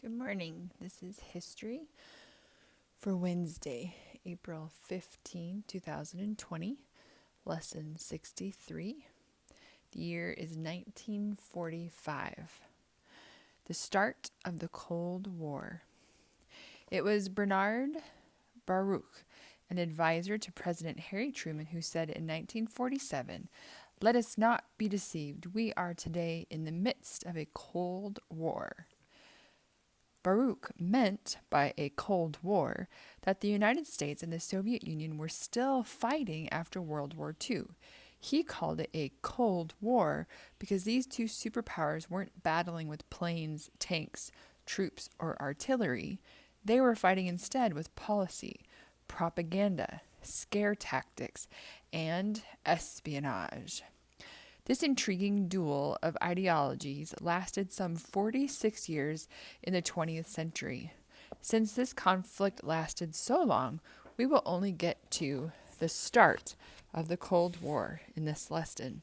Good morning. This is history for Wednesday, April 15, 2020, lesson 63. The year is 1945, the start of the Cold War. It was Bernard Baruch, an advisor to President Harry Truman, who said in 1947, "Let us not be deceived. We are today in the midst of a Cold War." Baruch meant by a Cold War that the United States and the Soviet Union were still fighting after World War II. He called it a Cold War because these two superpowers weren't battling with planes, tanks, troops, or artillery. They were fighting instead with policy, propaganda, scare tactics, and espionage. This intriguing duel of ideologies lasted some 46 years in the 20th century. Since this conflict lasted so long, we will only get to the start of the Cold War in this lesson.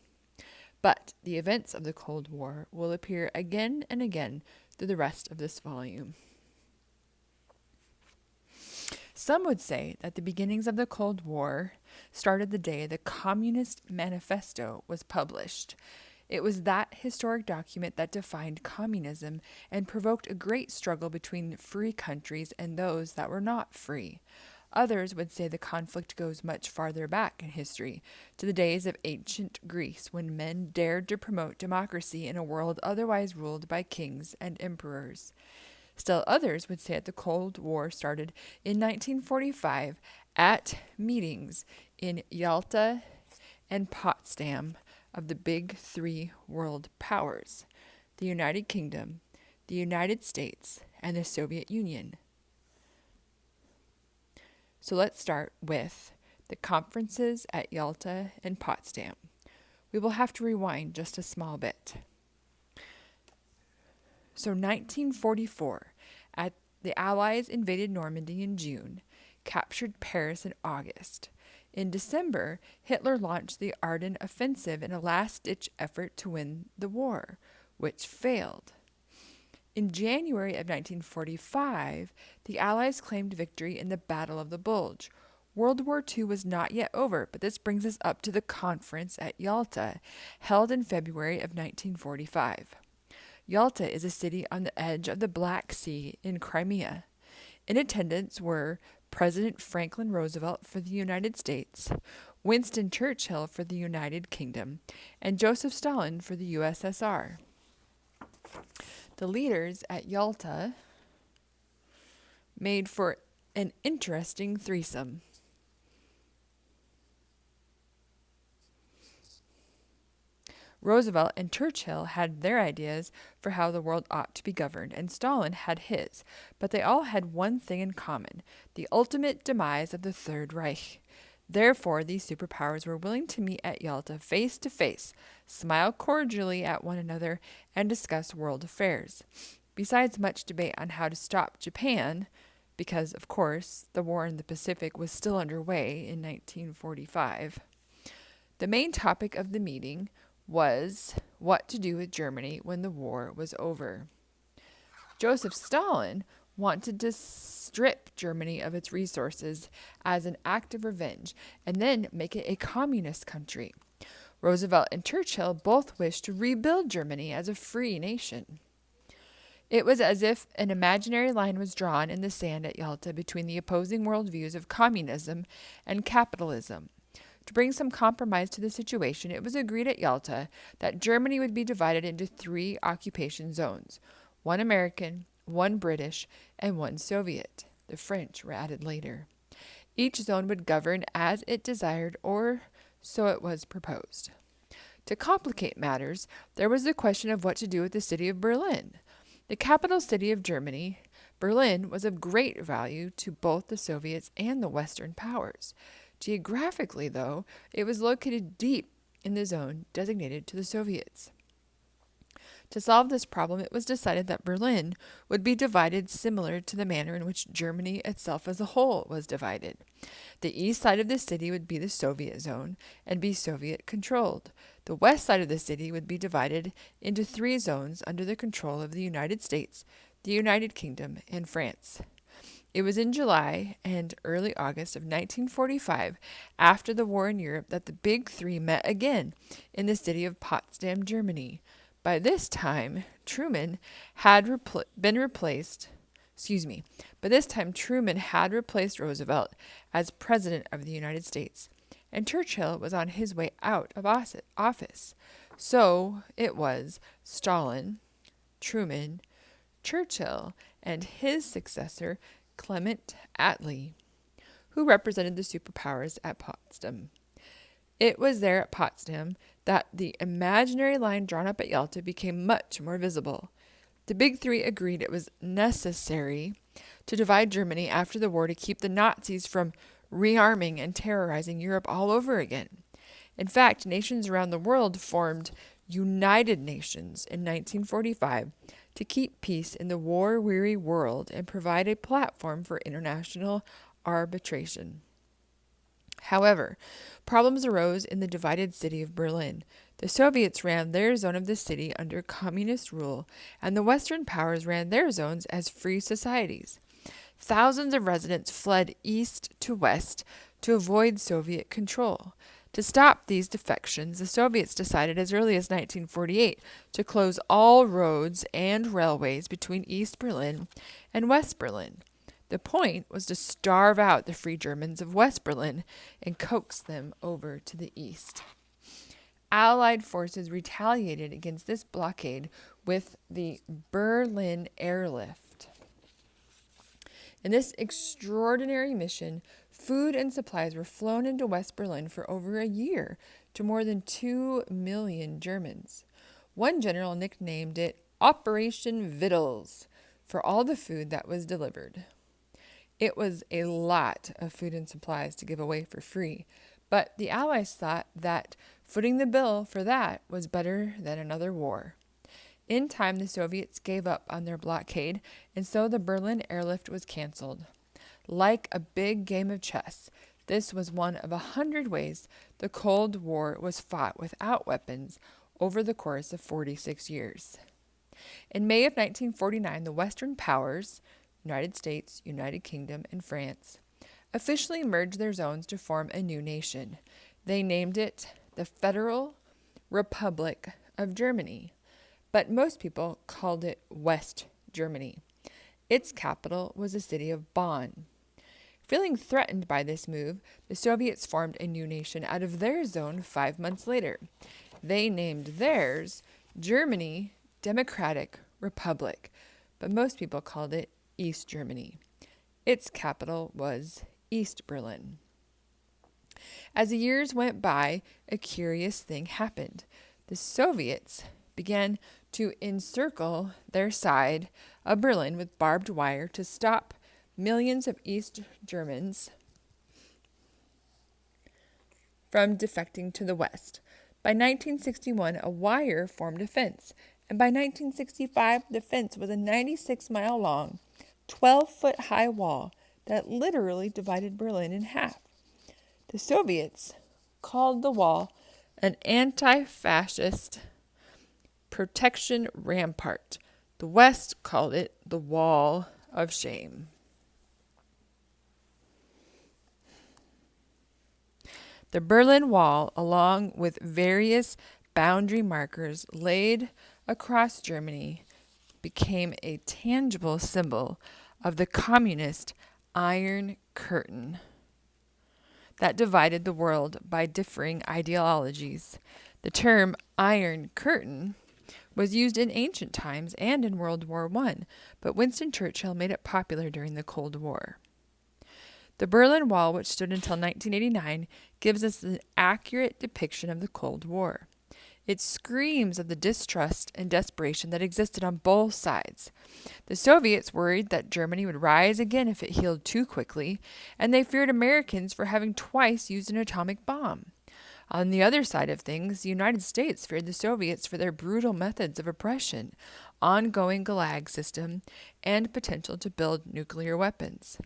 But the events of the Cold War will appear again and again through the rest of this volume. Some would say that the beginnings of the Cold War started the day the Communist Manifesto was published. It was that historic document that defined communism and provoked a great struggle between free countries and those that were not free. Others would say the conflict goes much farther back in history, to the days of ancient Greece, when men dared to promote democracy in a world otherwise ruled by kings and emperors. Still others would say that the Cold War started in 1945 at meetings in Yalta and Potsdam of the big three world powers, the United Kingdom, the United States, and the Soviet Union. So let's start with the conferences at Yalta and Potsdam. We will have to rewind just a small bit. So 1944, the Allies invaded Normandy in June, captured Paris in August. In December, Hitler launched the Ardennes Offensive in a last-ditch effort to win the war, which failed. In January of 1945, the Allies claimed victory in the Battle of the Bulge. World War II was not yet over, but this brings us up to the conference at Yalta, held in February of 1945. Yalta is a city on the edge of the Black Sea in Crimea. In attendance were President Franklin Roosevelt for the United States, Winston Churchill for the United Kingdom, and Joseph Stalin for the USSR. The leaders at Yalta made for an interesting threesome. Roosevelt and Churchill had their ideas for how the world ought to be governed, and Stalin had his, but they all had one thing in common: the ultimate demise of the Third Reich. Therefore, these superpowers were willing to meet at Yalta face to face, smile cordially at one another, and discuss world affairs. Besides much debate on how to stop Japan, because, of course, the war in the Pacific was still underway in 1945, the main topic of the meeting was what to do with Germany when the war was over. Joseph Stalin wanted to strip Germany of its resources as an act of revenge and then make it a communist country. Roosevelt and Churchill both wished to rebuild Germany as a free nation. It was as if an imaginary line was drawn in the sand at Yalta between the opposing worldviews of communism and capitalism. To bring some compromise to the situation, it was agreed at Yalta that Germany would be divided into three occupation zones: one American, one British, and one Soviet. The French were added later. Each zone would govern as it desired, or so it was proposed. To complicate matters, there was the question of what to do with the city of Berlin. The capital city of Germany, Berlin was of great value to both the Soviets and the Western powers. Geographically, though, it was located deep in the zone designated to the Soviets. To solve this problem, it was decided that Berlin would be divided similar to the manner in which Germany itself as a whole was divided. The east side of the city would be the Soviet zone and be Soviet-controlled. The west side of the city would be divided into three zones under the control of the United States, the United Kingdom, and France. It was in July and early August of 1945, after the war in Europe, that the Big Three met again in the city of Potsdam, Germany. By this time, Truman had replaced Roosevelt as President of the United States, and Churchill was on his way out of office. So it was Stalin, Truman, Churchill, and his successor, Clement Attlee, who represented the superpowers at Potsdam. It was there at Potsdam that the imaginary line drawn up at Yalta became much more visible. The Big Three agreed it was necessary to divide Germany after the war to keep the Nazis from rearming and terrorizing Europe all over again. In fact, nations around the world formed United Nations in 1945 to keep peace in the war-weary world and provide a platform for international arbitration. However, problems arose in the divided city of Berlin. The Soviets ran their zone of the city under communist rule, and the Western powers ran their zones as free societies. Thousands of residents fled east to west to avoid Soviet control. To stop these defections, the Soviets decided as early as 1948 to close all roads and railways between East Berlin and West Berlin. The point was to starve out the Free Germans of West Berlin and coax them over to the east. Allied forces retaliated against this blockade with the Berlin Airlift. In this extraordinary mission, food and supplies were flown into West Berlin for over a year to more than 2 million Germans. One general nicknamed it Operation Vittles for all the food that was delivered. It was a lot of food and supplies to give away for free, but the Allies thought that footing the bill for that was better than another war. In time, the Soviets gave up on their blockade, and so the Berlin Airlift was canceled. Like a big game of chess, this was one of 100 ways the Cold War was fought without weapons over the course of 46 years. In May of 1949, the Western powers, United States, United Kingdom, and France, officially merged their zones to form a new nation. They named it the Federal Republic of Germany, but most people called it West Germany. Its capital was the city of Bonn. Feeling threatened by this move, the Soviets formed a new nation out of their zone 5 months later. They named theirs Germany Democratic Republic, but most people called it East Germany. Its capital was East Berlin. As the years went by, a curious thing happened. The Soviets began to encircle their side of Berlin with barbed wire to stop millions of East Germans from defecting to the West. By 1961, a wire formed a fence, and by 1965, the fence was a 96-mile long, 12-foot high wall that literally divided Berlin in half. The Soviets called the wall an anti-fascist protection rampart. The West called it the Wall of Shame. The Berlin Wall, along with various boundary markers laid across Germany, became a tangible symbol of the communist Iron Curtain that divided the world by differing ideologies. The term Iron Curtain was used in ancient times and in World War I, but Winston Churchill made it popular during the Cold War. The Berlin Wall, which stood until 1989, gives us an accurate depiction of the Cold War. It screams of the distrust and desperation that existed on both sides. The Soviets worried that Germany would rise again if it healed too quickly, and they feared Americans for having twice used an atomic bomb. On the other side of things, the United States feared the Soviets for their brutal methods of oppression, ongoing Gulag system, and potential to build nuclear weapons.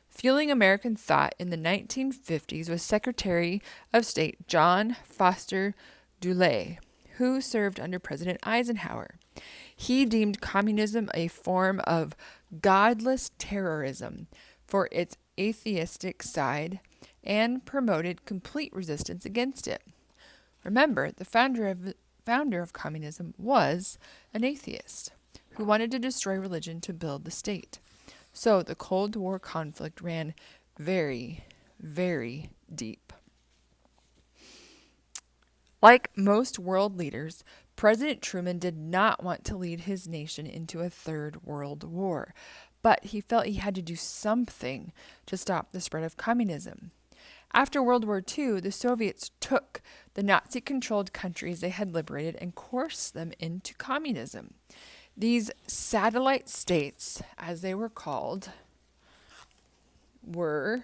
Fueling American thought in the 1950s was Secretary of State John Foster Dulles, who served under President Eisenhower. He deemed communism a form of godless terrorism for its atheistic side and promoted complete resistance against it. Remember, the founder of communism was an atheist who wanted to destroy religion to build the state. So the Cold War conflict ran very, very deep. Like most world leaders, President Truman did not want to lead his nation into a third world war, but he felt he had to do something to stop the spread of communism. After World War II, the Soviets took the Nazi-controlled countries they had liberated and coerced them into communism. These satellite states, as they were called, were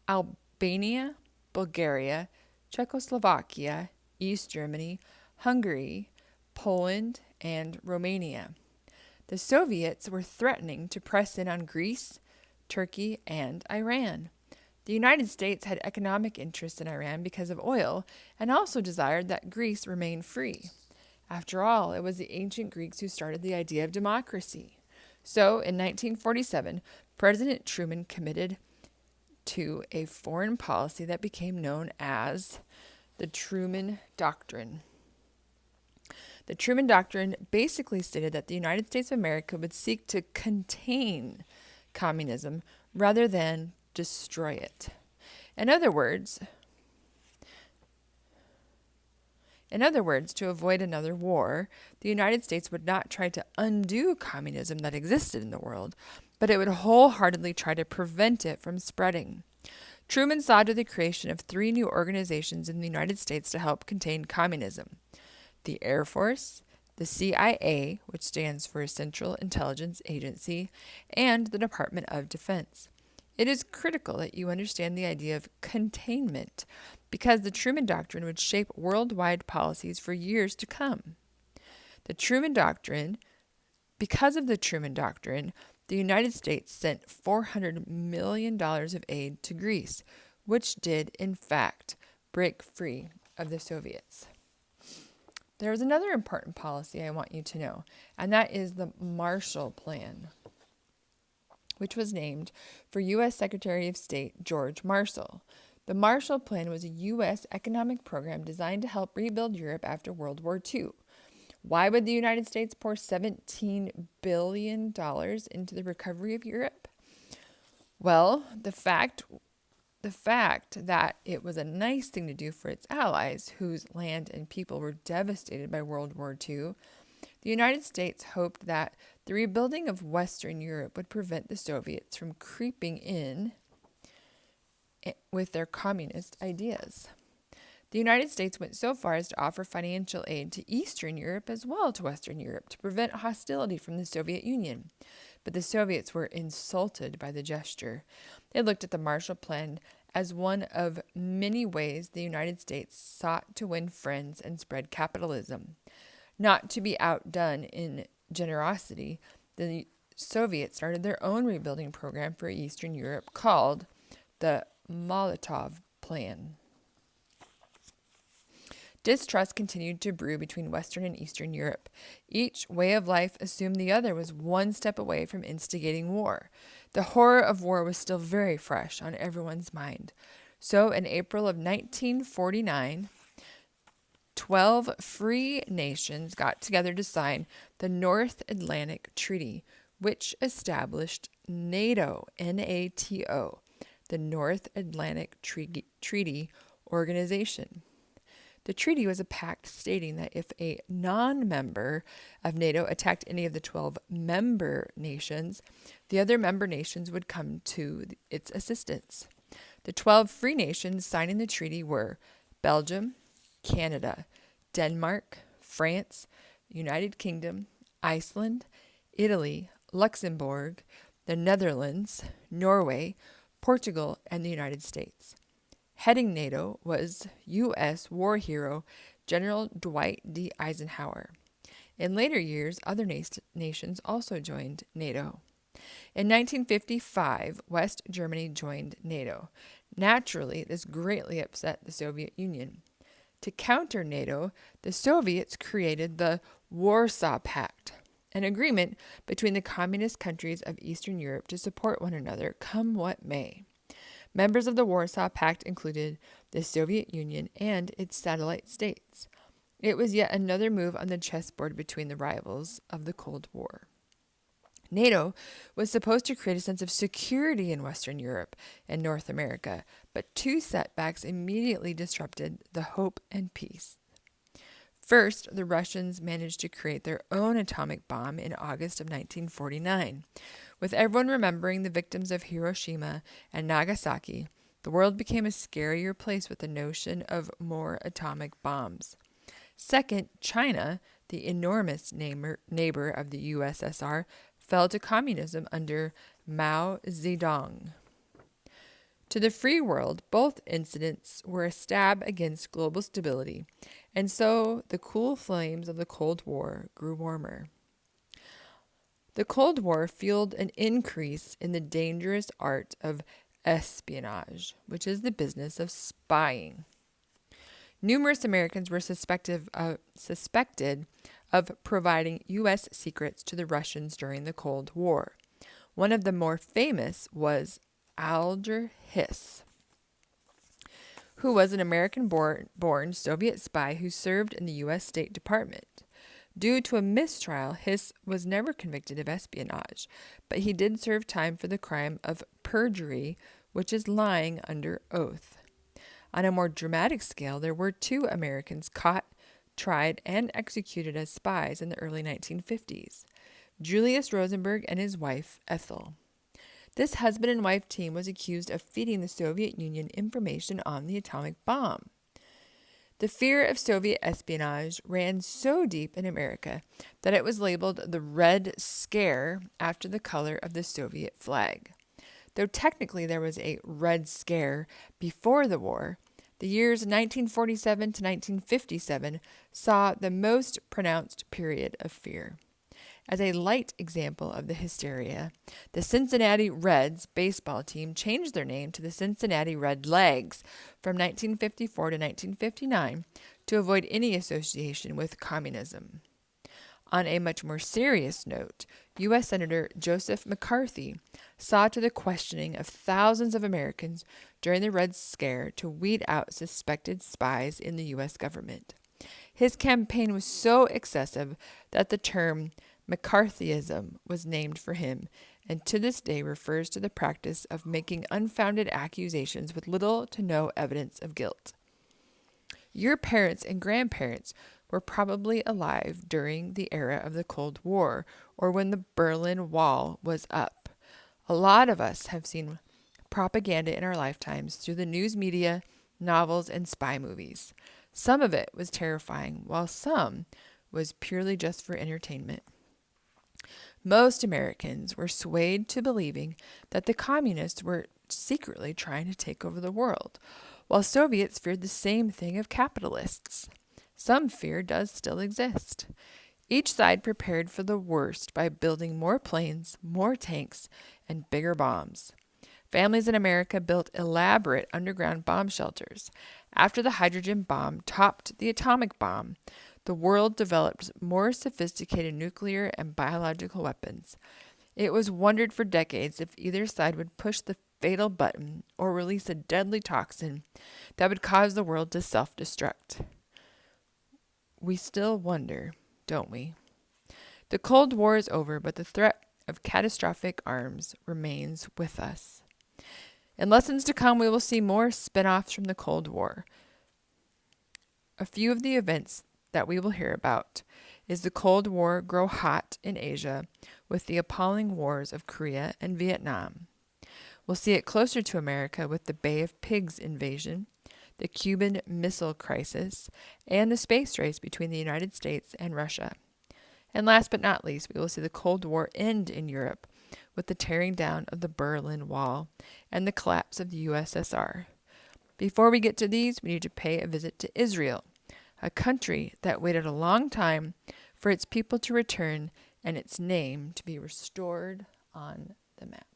Albania, Bulgaria, Czechoslovakia, East Germany, Hungary, Poland, and Romania. The Soviets were threatening to press in on Greece, Turkey, and Iran. The United States had economic interests in Iran because of oil and also desired that Greece remain free. After all, it was the ancient Greeks who started the idea of democracy. So, in 1947, President Truman committed to a foreign policy that became known as the Truman Doctrine. The Truman Doctrine basically stated that the United States of America would seek to contain communism rather than destroy it. In other words, to avoid another war, the United States would not try to undo communism that existed in the world, but it would wholeheartedly try to prevent it from spreading. Truman saw to the creation of 3 new organizations in the United States to help contain communism: the Air Force, the CIA, which stands for Central Intelligence Agency, and the Department of Defense. It is critical that you understand the idea of containment because the Truman Doctrine would shape worldwide policies for years to come. Because of the Truman Doctrine, the United States sent $400 million of aid to Greece, which did, in fact, break free of the Soviets. There is another important policy I want you to know, and that is the Marshall Plan, which was named for U.S. Secretary of State George Marshall. The Marshall Plan was a U.S. economic program designed to help rebuild Europe after World War II. Why would the United States pour $17 billion into the recovery of Europe? Well, the fact that it was a nice thing to do for its allies, whose land and people were devastated by World War II, the United States hoped that the rebuilding of Western Europe would prevent the Soviets from creeping in with their communist ideas. The United States went so far as to offer financial aid to Eastern Europe as well as to Western Europe to prevent hostility from the Soviet Union. But the Soviets were insulted by the gesture. They looked at the Marshall Plan as one of many ways the United States sought to win friends and spread capitalism. Not to be outdone in generosity, the Soviets started their own rebuilding program for Eastern Europe called the Molotov Plan. Distrust continued to brew between Western and Eastern Europe. Each way of life assumed the other was one step away from instigating war. The horror of war was still very fresh on everyone's mind. So, in April of 1949, 12 free nations got together to sign the North Atlantic Treaty, which established NATO, NATO, the North Atlantic Treaty Organization. The treaty was a pact stating that if a non-member of NATO attacked any of the 12 member nations, the other member nations would come to its assistance. The 12 free nations signing the treaty were Belgium, Canada, Denmark, France, United Kingdom, Iceland, Italy, Luxembourg, the Netherlands, Norway, Portugal, and the United States. Heading NATO was U.S. war hero General Dwight D. Eisenhower. In later years, other nations also joined NATO. In 1955, West Germany joined NATO. Naturally, this greatly upset the Soviet Union. To counter NATO, the Soviets created the Warsaw Pact, an agreement between the communist countries of Eastern Europe to support one another, come what may. Members of the Warsaw Pact included the Soviet Union and its satellite states. It was yet another move on the chessboard between the rivals of the Cold War. NATO was supposed to create a sense of security in Western Europe and North America, but two setbacks immediately disrupted the hope and peace. First, the Russians managed to create their own atomic bomb in August of 1949. With everyone remembering the victims of Hiroshima and Nagasaki, the world became a scarier place with the notion of more atomic bombs. Second, China, the enormous neighbor of the USSR, fell to communism under Mao Zedong. To the free world, both incidents were a stab against global stability, and so the cool flames of the Cold War grew warmer. The Cold War fueled an increase in the dangerous art of espionage, which is the business of spying. Numerous Americans were suspected of providing U.S. secrets to the Russians during the Cold War. One of the more famous was Alger Hiss, who was an American-born Soviet spy who served in the U.S. State Department. Due to a mistrial, Hiss was never convicted of espionage, but he did serve time for the crime of perjury, which is lying under oath. On a more dramatic scale, there were two Americans caught, tried, and executed as spies in the early 1950s, Julius Rosenberg and his wife, Ethel. This husband and wife team was accused of feeding the Soviet Union information on the atomic bomb. The fear of Soviet espionage ran so deep in America that it was labeled the Red Scare after the color of the Soviet flag. Though technically there was a Red Scare before the war, the years 1947 to 1957 saw the most pronounced period of fear. As a light example of the hysteria, the Cincinnati Reds baseball team changed their name to the Cincinnati Redlegs from 1954 to 1959 to avoid any association with communism. On a much more serious note, U.S. Senator Joseph McCarthy saw to the questioning of thousands of Americans during the Red Scare to weed out suspected spies in the U.S. government. His campaign was so excessive that the term McCarthyism was named for him, and to this day refers to the practice of making unfounded accusations with little to no evidence of guilt. Your parents and grandparents were probably alive during the era of the Cold War or when the Berlin Wall was up. A lot of us have seen propaganda in our lifetimes through the news media, novels, and spy movies. Some of it was terrifying, while some was purely just for entertainment. Most Americans were swayed to believing that the communists were secretly trying to take over the world, while Soviets feared the same thing of capitalists. Some fear does still exist. Each side prepared for the worst by building more planes, more tanks, and bigger bombs. Families in America built elaborate underground bomb shelters. After the hydrogen bomb topped the atomic bomb, the world developed more sophisticated nuclear and biological weapons. It was wondered for decades if either side would push the fatal button or release a deadly toxin that would cause the world to self-destruct. We still wonder, don't we? The Cold War is over, but the threat of catastrophic arms remains with us. In lessons to come, we will see more spin-offs from the Cold War. A few of the events that we will hear about is the Cold War grow hot in Asia with the appalling wars of Korea and Vietnam. We'll see it closer to America with the Bay of Pigs invasion, the Cuban Missile Crisis, and the space race between the United States and Russia. And last but not least, we will see the Cold War end in Europe with the tearing down of the Berlin Wall and the collapse of the USSR. Before we get to these, we need to pay a visit to Israel, a country that waited a long time for its people to return and its name to be restored on the map.